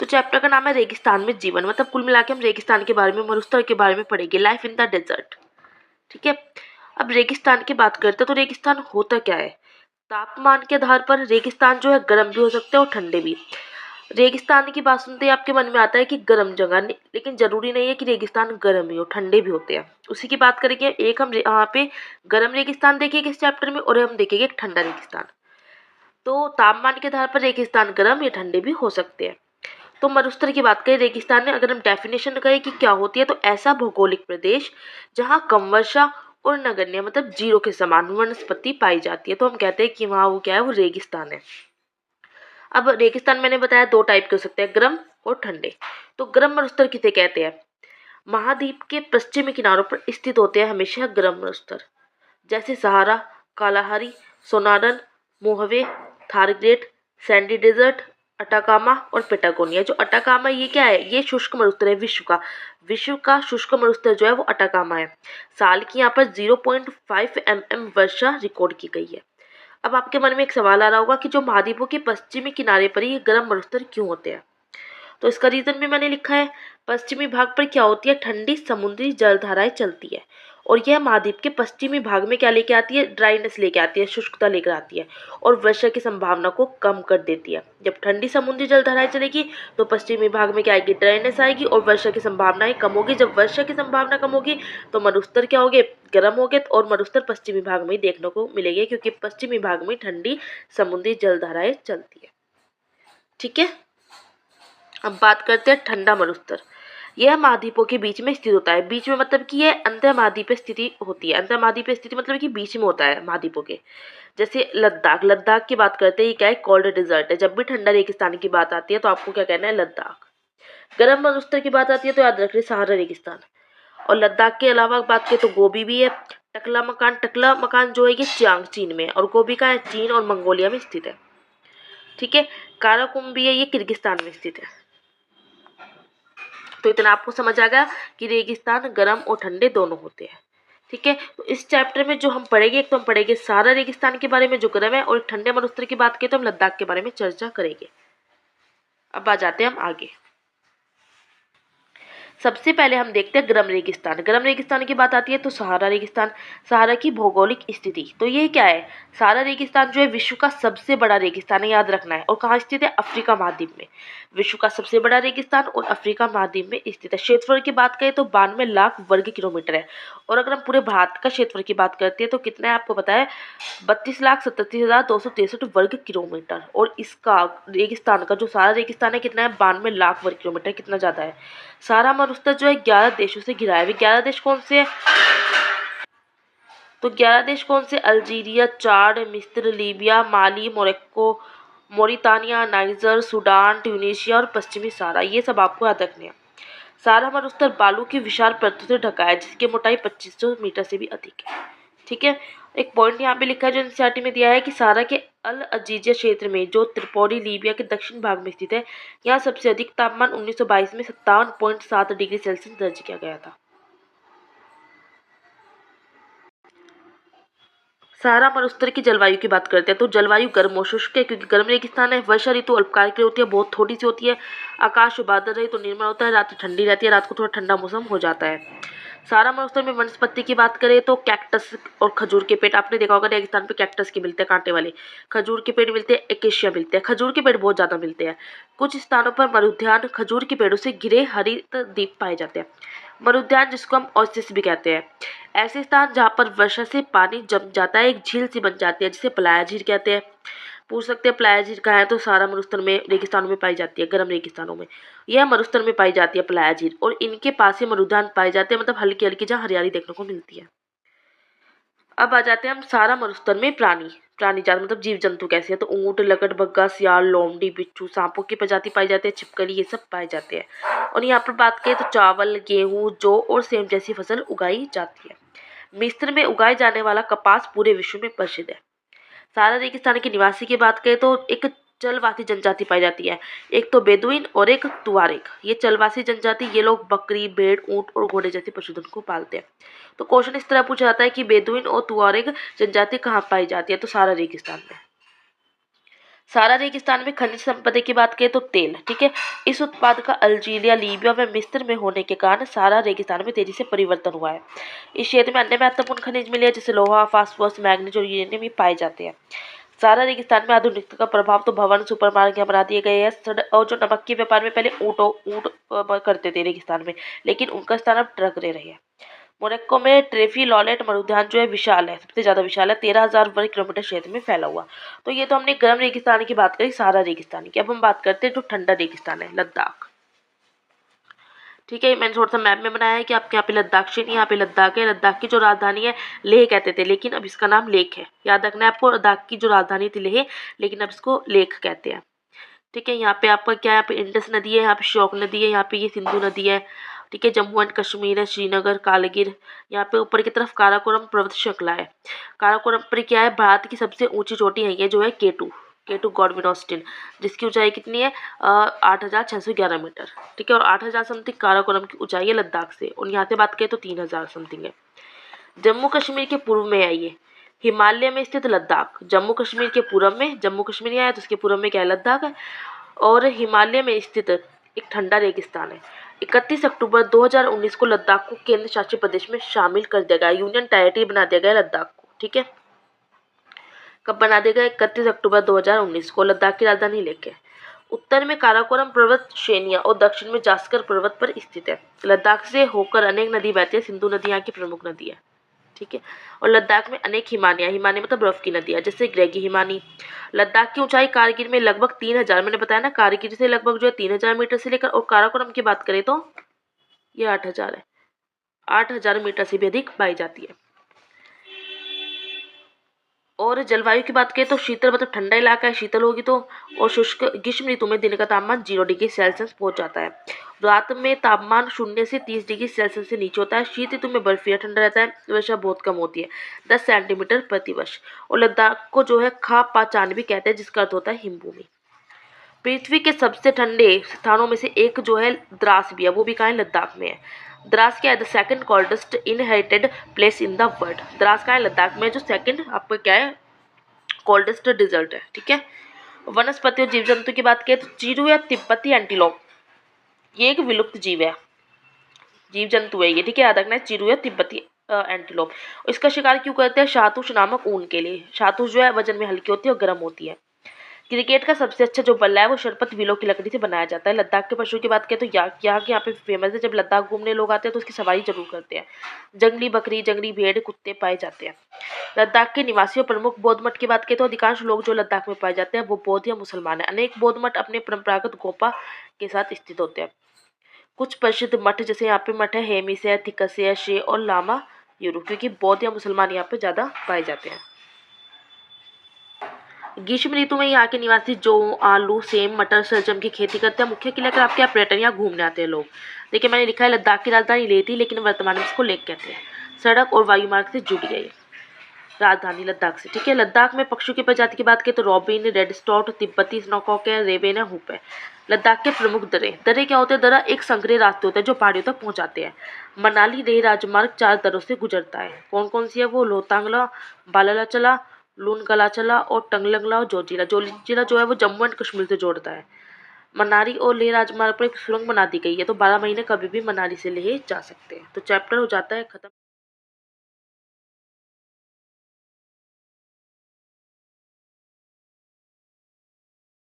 तो चैप्टर का नाम है रेगिस्तान में जीवन। मतलब कुल मिला के हम रेगिस्तान के बारे में, मरुस्थल के बारे में पढ़ेंगे, लाइफ इन द डेजर्ट। ठीक है। अब रेगिस्तान की बात करते हैं तो रेगिस्तान होता क्या है। तापमान के आधार पर रेगिस्तान जो है गर्म भी हो सकते हैं और ठंडे भी। रेगिस्तान की बात सुनते ही आपके मन में आता है कि गर्म जगह, लेकिन जरूरी नहीं है कि रेगिस्तान गर्म ही हो, ठंडे भी होते हैं। उसी की बात करेंगे। एक हम यहाँ पे गर्म रेगिस्तान देखेंगे इस चैप्टर में, और हम देखेंगे एक ठंडा रेगिस्तान। तो तापमान के आधार पर रेगिस्तान गर्म या ठंडे भी हो सकते हैं। तो मरुस्थल की बात करें रेगिस्तान में, अगर हम डेफिनेशन करें कि क्या होती है, तो ऐसा भौगोलिक प्रदेश जहाँ कम वर्षा और नगण्य मतलब जीरो के समान वनस्पति पाई जाती है, तो हम कहते हैं कि वहाँ वो क्या है, वो रेगिस्तान है। अब रेगिस्तान मैंने बताया दो टाइप के हो सकते हैं, गर्म और ठंडे। तो गर्म मरुस्थल किसे कहते हैं। महाद्वीप के पश्चिमी किनारों पर स्थित होते हैं हमेशा गर्म मरुस्थल, जैसे Sahara, Kalahari, Sonoran, Mojave, Thar great, sandy desert, Atacama और पेटागोनिया। जो अटाकामा ये क्या है, ये शुष्क मरुस्थल है विश्व का शुष्क मरुस्थल जो है वो अटाकामा है। साल की यहाँ पर 0.5 mm वर्षा रिकॉर्ड की गई है। अब आपके मन में एक सवाल आ रहा होगा कि जो महाद्वीपों के पश्चिमी किनारे पर ये गर्म मरुस्थल क्यों होते हैं। तो इसका रीजन भी मैंने लिखा है। पश्चिमी भाग पर क्या होती है, ठंडी समुद्री जलधाराएं चलती है, और यह महाद्वीप के पश्चिमी भाग में क्या लेके आती है, ड्राइनेस लेके आती है, शुष्कता लेकर आती है, और वर्षा की संभावना को कम कर देती है। जब ठंडी समुद्री जलधाराएं चलेगी तो पश्चिमी भाग में क्या आएगी, ड्राइनेस आएगी और वर्षा की संभावनाएं कम होगी। जब वर्षा की संभावना कम होगी तो मरुस्थल क्या होगे, गर्म होगे, और मरुस्थल पश्चिमी भाग में ही देखने को मिलेंगे, क्योंकि पश्चिमी भाग में ठंडी समुद्री जलधाराएं चलती है। ठीक है। अब बात करते हैं ठंडा मरुस्थल। यह महाद्वीपों के बीच में स्थित होता है। बीच में मतलब कि यह अंतर महाद्वीपीय स्थिति होती है। अंतर महाद्वीपीय स्थिति मतलब कि बीच में होता है महाद्वीपों के। जैसे लद्दाख की बात करते हैं, ये क्या है, कोल्ड डिजर्ट है। जब भी ठंडा रेगिस्तान की बात आती है तो आपको क्या कहना है, लद्दाख। गर्म मरुस्थल की बात आती है तो याद रखिए सहारा रेगिस्तान। और लद्दाख के अलावा बात करें तो गोबी भी है। टकला मकान जो है ये चियांग चीन में, और गोबी का है चीन और मंगोलिया में स्थित है। ठीक है। काराकुम भी है, ये किर्गिस्तान में स्थित है। तो इतना आपको समझ आ गया कि रेगिस्तान गर्म और ठंडे दोनों होते हैं। ठीक है। तो इस चैप्टर में जो हम पढ़ेंगे, एक तो हम पढ़ेंगे सारा रेगिस्तान के बारे में जो गर्म है, और ठंडे मरुस्थल की बात करें तो हम लद्दाख के बारे में चर्चा करेंगे। अब आ जाते हैं हम आगे। सबसे पहले हम देखते हैं गर्म रेगिस्तान। गर्म रेगिस्तान की बात आती है तो सहारा रेगिस्तान। सहारा की भौगोलिक स्थिति, तो ये क्या है, सहारा रेगिस्तान जो है विश्व का सबसे बड़ा रेगिस्तान है, याद रखना है। और कहाँ स्थित है, अफ्रीका महाद्वीप में। विश्व का सबसे बड़ा रेगिस्तान और अफ्रीका महाद्वीप में स्थित है। क्षेत्रफल की बात करें तो 92 लाख वर्ग किलोमीटर है। और अगर हम पूरे भारत का क्षेत्रफल की बात करते हैं तो कितना है, आपको पता है, 32,37,263 वर्ग किलोमीटर। और इसका रेगिस्तान का जो सारा रेगिस्तान है कितना है, 92 लाख वर्ग किलोमीटर। कितना ज़्यादा है। सारा मरुस्थल जो है 11 देशों से घिरा है। 11 देश कौन से है, तो 11 देश कौन से, अल्जीरिया, चाड, मिस्र, लीबिया, माली, मोरक्को, मोरितानिया, नाइजर, सूडान, ट्यूनीशिया और पश्चिमी सहारा। ये सब आपको याद रखने हैं। सारा मरुस्थल बालू की विशाल परतों से ढका है, जिसकी मोटाई 2500 मीटर से भी अधिक है। ठीक है। एक पॉइंट यहाँ पे लिखा है जो एनसीईआरटी में दिया है कि सारा के अल अजीजिया क्षेत्र में, जो त्रिपोली लीबिया के दक्षिण भाग में स्थित है, यहाँ सबसे अधिक तापमान 1922 में 57.7 डिग्री सेल्सियस दर्ज किया गया था। सहारा मरुस्थल की जलवायु की बात करते हैं तो जलवायु गर्म और शुष्क है, क्योंकि गर्म रेगिस्तान है। वर्षा ऋतु अल्पकाल की होती है, बहुत थोड़ी सी होती है। आकाश बादल रहे तो निर्मल होता है, रात ठंडी रहती है, रात को थोड़ा ठंडा मौसम हो जाता है। सहारा मरुस्थल में वनस्पति की बात करें तो कैक्टस और खजूर के पेड़, आपने देखा होगा रेगिस्तान पे कैक्टस के मिलते हैं कांटे वाले, खजूर के पेड़ मिलते हैं, एकेशिया मिलते हैं। खजूर के पेड़ बहुत ज़्यादा मिलते हैं। कुछ स्थानों पर मरुद्यान खजूर के पेड़ों से घिरे हरित द्वीप पाए जाते हैं। मरुद्यान जिसको हम ओएसिस भी कहते हैं, ऐसे स्थान जहाँ पर वर्षा से पानी जम जाता है, एक झील सी बन जाती है, जिसे पलाया झील कहते हैं। पूछ सकते हैं पलाया झील कहाँ है, तो सारा मरुस्थल में रेगिस्तानों में पाई जाती है, गर्म रेगिस्तानों में। यह मरुस्थल में पाई जाती है पलाया झील, और इनके पास ही मरुद्यान पाए जाते हैं, मतलब हल्की हल्की जहाँ हरियाली देखने को मिलती है। अब आ जाते हैं हम सारा मरुस्थल में प्राणी जात मतलब जीव जंतु कैसे है, तो ऊंट, लकड़बग्गा, सियाल, लोमड़ी, बिच्छू, सांपों की प्रजाति पाई जाती है, छिपकली, ये सब पाए जाते हैं। और यहाँ पर बात करें तो चावल, गेहूँ, जौ और सेम जैसी फसल उगाई जाती है। मिस्र में उगाए जाने वाला कपास पूरे विश्व में प्रसिद्ध है। सारा रेगिस्तान के निवासी की बात करें तो एक जलवासी जनजाति पाई जाती है, एक तो बेदुइन और एक तुआरेग। ये जलवासी जनजाति, ये लोग बकरी, भेड़, ऊंट और घोड़े जैसे पशुधन को पालते हैं। तो क्वेश्चन इस तरह पूछा जाता है कि बेदुइन और तुआरेग जनजाति कहाँ पाई जाती है, तो सारा रेगिस्तान में। सारा रेगिस्तान में खनिज संपदा की बात करें तो तेल, ठीक है। इस उत्पाद का अल्जीरिया, लीबिया व मिस्र में होने के कारण सारा रेगिस्तान में तेजी से परिवर्तन हुआ है। इस क्षेत्र में अन्य महत्वपूर्ण खनिज मिले हैं, जैसे लोहा, फास्फोरस, मैग्नीज और यूरेनियम भी पाए जाते हैं। सारा रेगिस्तान में आधुनिकता का प्रभाव तो भवन, सुपरमार्केट बना दिए गए हैं। और जो नमक के व्यापार में पहले ऊँट करते थे रेगिस्तान में, लेकिन उनका स्थान अब ट्रक ले रहे हैं। मोरक्को में ट्रेफी लॉलेट मरुद्यान जो है विशाल है, सबसे ज़्यादा विशाल है, 13,000 वर्ग किलोमीटर क्षेत्र में फैला हुआ। तो ये तो हमने गर्म रेगिस्तान की बात करी, सारा रेगिस्तान की। अब हम बात करते हैं जो ठंडा रेगिस्तान है, लद्दाख। ठीक है, मैंने थोड़ा सा मैप में बनाया है कि आपके यहाँ पे लद्दाख क्षेत्र, यहाँ पे लद्दाख है। लद्दाख की जो राजधानी है लेह कहते थे, लेकिन अब इसका नाम लेक है। याद रखना है आपको, लद्दाख की जो राजधानी थी लेह, लेकिन अब इसको लेक कहते हैं। ठीक है, यहाँ पे आपका क्या है, यहाँ पे इंडस नदी है, यहाँ पे श्योक नदी है, यहाँ पे ये सिंधु नदी है। ठीक है, जम्मू एंड कश्मीर है, श्रीनगर, कालगिर, यहाँ पे ऊपर की तरफ काराकोरम पर्वत श्रृंखला है। काराकोरम पर क्या है, भारत की सबसे ऊंची चोटी है ये जो है केटू, केटू गॉडविन ऑस्टिन, जिसकी ऊंचाई कितनी है 8,611 मीटर। ठीक है, और 8,000 समथिंग काराकोरम की ऊंचाई है लद्दाख से, और यहाँ से बात करें तो 3,000 समथिंग है। जम्मू कश्मीर के पूर्व में है ये, हिमालय में स्थित लद्दाख। जम्मू कश्मीर के पूर्व में, जम्मू कश्मीर आया तो उसके पूर्व में क्या है, लद्दाख है। और हिमालय में स्थित एक ठंडा रेगिस्तान है। 31 अक्टूबर 2019 को लद्दाख को केंद्र शासित प्रदेश में शामिल कर दिया गया, यूनियन टेरिटरी बना दिया गया लद्दाख को। ठीक है, कब बना दिया गया, 31 अक्टूबर 2019 को। लद्दाख की राजधानी लेह है। उत्तर में काराकोरम पर्वत श्रेणियां और दक्षिण में जास्कर पर्वत पर स्थित है। लद्दाख से होकर अनेक नदी बहती है, सिंधु नदी यहाँ की प्रमुख नदी है। ठीक है, और लद्दाख में अनेक हिमानियाँ, हिमानी मतलब बर्फ की नदियाँ, जैसे ग्रेगी हिमानी। लद्दाख की ऊंचाई कारगिल में लगभग 3,000, मैंने बताया ना, कारगिल से लगभग जो है 3,000 मीटर से लेकर, और काराकोरम की बात करें तो ये 8,000 है, 8,000 मीटर से भी अधिक पाई जाती है। और जलवायु की बात करें तो शीतल मतलब ठंडा इलाका है, शीतल होगी तो। और शुष्क ग्रीष्म ऋतु में दिन का तापमान 0 डिग्री सेल्सियस पहुंच जाता है। रात में तापमान 0 से 30 डिग्री सेल्सियस से नीचे होता है। शीत ऋतु में बर्फीला ठंडा रहता है, वर्षा बहुत कम होती है, 10 सेंटीमीटर प्रतिवर्ष। और लद्दाख को जो है खा पाचान भी कहते हैं, जिसका अर्थ होता है हिमभूमि। पृथ्वी के सबसे ठंडे स्थानों में से एक जो है द्रास भी है, वो भी कहाँ है, लद्दाख में है। द्रास क्या है, the second coldest inherited place in the world. Dras का है लद्दाख में, जो सेकंड आपका क्या है, कोल्डेस्ट डिजर्ट है। ठीक है, वनस्पति और जीव जंतु की बात करें तो चीरू या तिब्बती एंटीलोप, ये एक विलुप्त जीव है, जीव जंतु है ये। ठीक है, याद रखना है, चीरू या तिब्बती एंटीलोप। इसका शिकार क्यों करते हैं, शाहतूश नामक ऊन के लिए। शाहतूश जो है वजन में हल्की होती है और गर्म होती है। क्रिकेट का सबसे अच्छा जो बल्ला है वो शरपत विलो की लकड़ी से बनाया जाता है। लद्दाख के पशुओं की बात करें तो यहाँ के यहाँ पे फेमस है, जब लद्दाख घूमने लोग आते हैं तो उसकी सवारी जरूर करते हैं। जंगली बकरी, जंगली भेड़, कुत्ते पाए जाते हैं। लद्दाख के निवासियों प्रमुख बौद्ध मठ की बात करें तो अधिकांश लोग जो लद्दाख में पाए जाते हैं वो बौद्ध या मुसलमान हैं। अनेक बौद्ध मठ अपने परंपरागत गोपा के साथ स्थित होते हैं। कुछ प्रसिद्ध मठ, जैसे यहाँ पे मठ है हेमिस है, थिकस है, शे और लामा यूरू, क्योंकि बौद्ध या मुसलमान यहाँ पे ज़्यादा पाए जाते हैं। ग्रीष्म ऋतु में यहाँ के निवासी जो आलू, सेम, मटर, शलजम की खेती करते हैं। मुख्य किले अगर आपके यहाँ पर्यटन यहाँ घूमने आते हैं लोग। देखिए मैंने लिखा है लद्दाख की राजधानी लेह थी, लेकिन वर्तमान में इसको लेक कहते हैं। सड़क और वायु मार्ग से जुड़ी है राजधानी लद्दाख से। ठीक है, लद्दाख में पक्षियों की प्रजाति की बात करें तो रॉबिन, रेड स्टॉट, तिब्बती स्नोकॉक है, रेवेन है, हुप है। लद्दाख के प्रमुख दर्रे, दर्रे क्या होते हैं, दर्रा एक संकरे रास्ते होते हैं जो पहाड़ियों तक पहुंचाते हैं। मनाली लेह राजमार्ग 4 दर्रों से गुजरता है। कौन कौन सी है वो, लोतांगला, बालालाचला, लूनगलाचला और टंगलंगला और जोजिला। जोजिला जो है वो जम्मू एंड कश्मीर से जोड़ता है। मनाली और लेह राजमार्ग पर एक सुरंग बना दी गई है, तो 12 महीने कभी भी मनाली से लेह जा सकते हैं। तो चैप्टर हो जाता है खत्म।